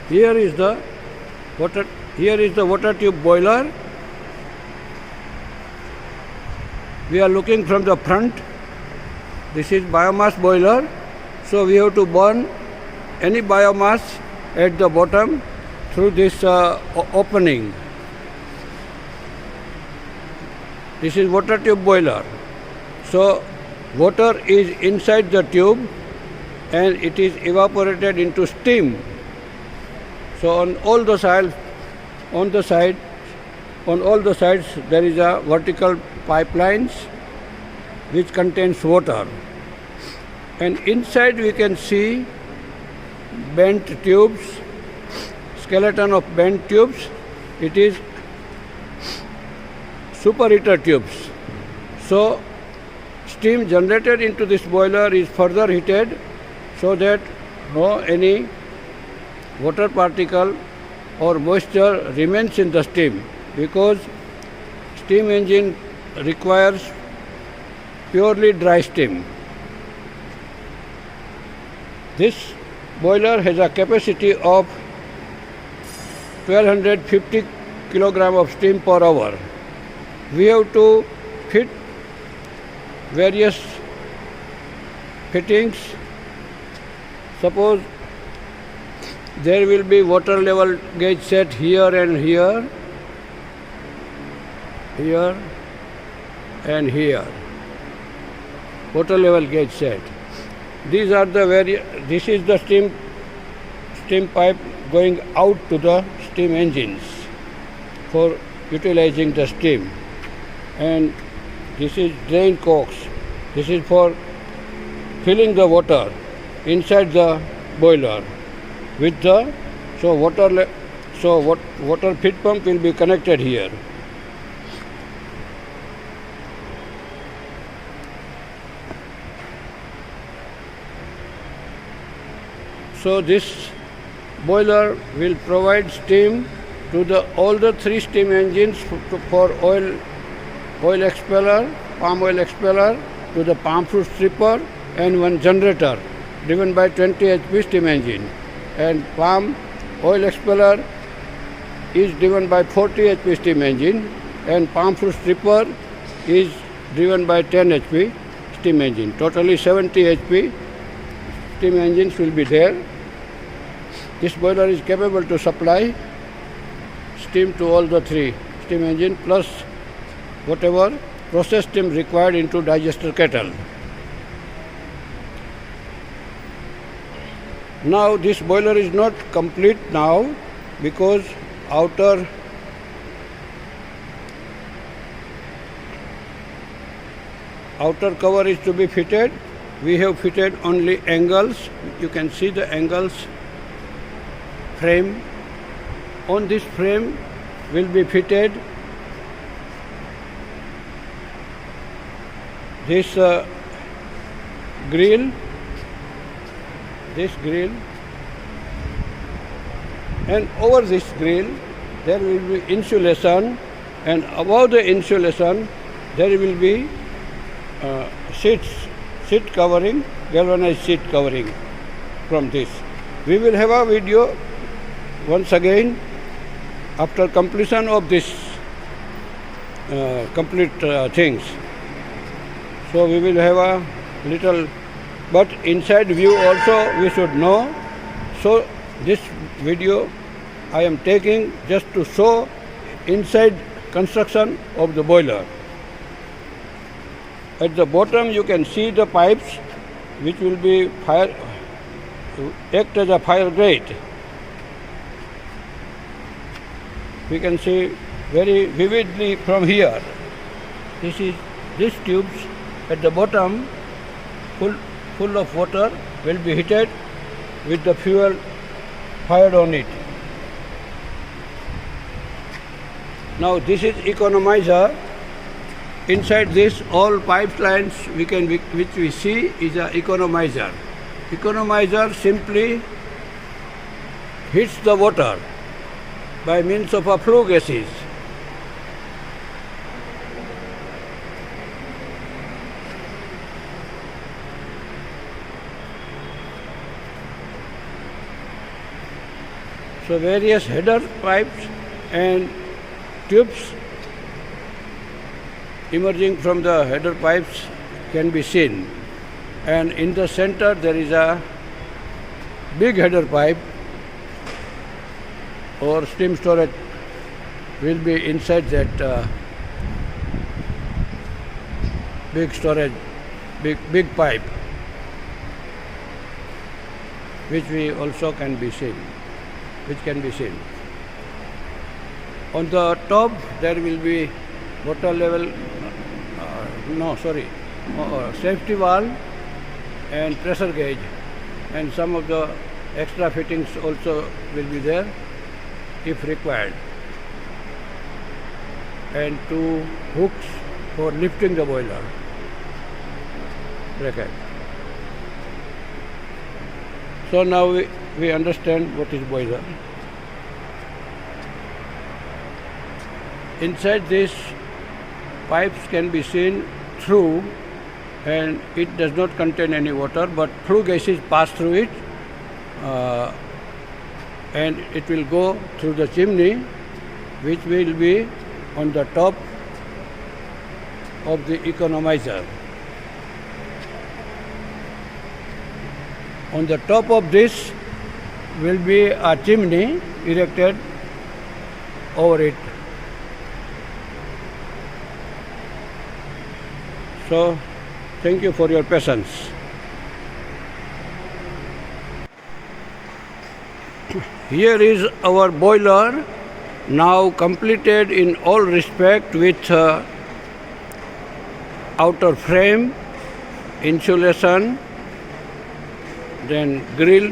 Here is the water tube boiler. We are looking from the front. This is biomass boiler. So we have to burn any biomass at the bottom through this opening. This is water tube boiler. So water is inside the tube and it is evaporated into steam. So on all the sides there is a vertical pipelines which contains water. And inside we can see bent tubes, skeleton of bent tubes. It is superheater tubes. So steam generated into this boiler is further heated so that no any water particle or moisture remains in the steam, because steam engine requires purely dry steam. This boiler has a capacity of 1250 kilogram of steam per hour. We have to fit various fittings. Suppose there will be water level gauge set here and here, here and here. Water level gauge set. These are the this is the steam pipe going out to the steam engines for utilizing the steam. And this is drain cocks. This is for filling the water inside the boiler with the water feed pump will be connected here. So this boiler will provide steam to all the three steam engines for oil expeller, palm oil expeller, to the palm fruit stripper, and one generator driven by 20 HP steam engine. And palm oil expeller is driven by 40 HP steam engine, and palm fruit stripper is driven by 10 HP steam engine. Totally 70 HP steam engines will be there. This boiler is capable to supply steam to all the three steam engine plus whatever process steam required into digester kettle. Now this boiler is not complete now because outer cover is to be fitted. We have fitted only angles. You can see the angles frame. On this frame will be fitted this grill, and over this grill there will be insulation, and above the insulation there will be seat covering, galvanized seat covering from this. We will have a video once again after completion of this complete things. So we will have a little, but inside view also we should know. So this video I am taking just to show inside construction of the boiler. At the bottom you can see the pipes which will be act as a fire grate. We can see very vividly from here. These tubes at the bottom full of water will be heated with the fuel fired on it. Now this is economizer. Inside this all pipelines which we see is an economizer. Economizer simply heats the water by means of a flue gases. So various header pipes and tubes emerging from the header pipes can be seen. And in the center there is a big header pipe or steam storage will be inside that big storage, big pipe, which can be seen. On the top there will be water level, safety valve and pressure gauge, and some of the extra fittings also will be there if required, and 2 hooks for lifting the boiler bracket. So now we understand what is boiler. Inside this, pipes can be seen through, and it does not contain any water, but flue gases pass through it, and it will go through the chimney, which will be on the top of the economizer. On the top of this will be a chimney erected over it. So, thank you for your patience. Here is our boiler, now completed in all respect with outer frame, insulation, then grill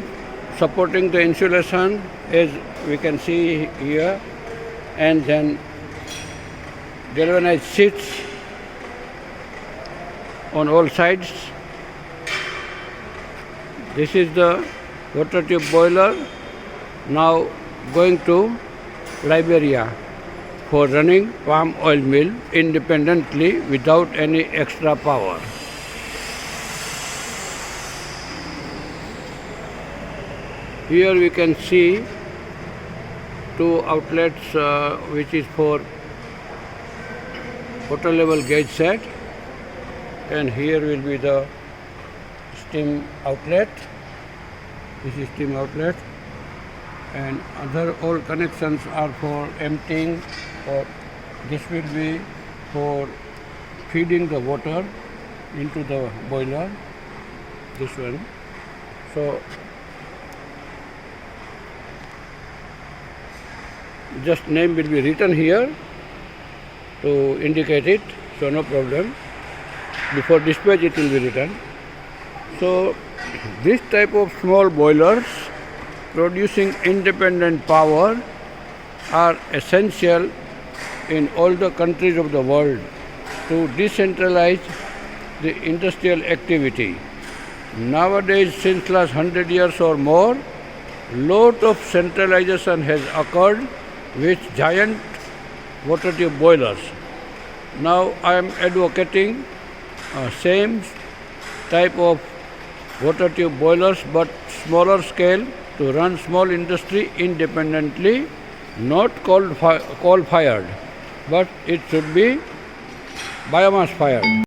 supporting the insulation as we can see here, and then galvanized seats on all sides. This is the water tube boiler, now going to Liberia for running palm oil mill independently without any extra power. Here we can see 2 outlets which is for water level gauge set, and here will be the steam outlet. This is steam outlet, and other all connections are for emptying, or this will be for feeding the water into the boiler, this one. So just name will be written here to indicate it, so no problem. Before dispatch it will be written. So this type of small boilers producing independent power are essential in all the countries of the world to decentralize the industrial activity. Nowadays, since last 100 years or more, lot of centralization has occurred with giant water tube boilers. Now I am advocating same type of water tube boilers but smaller scale to run small industry independently, not coal fired, but it should be biomass fired.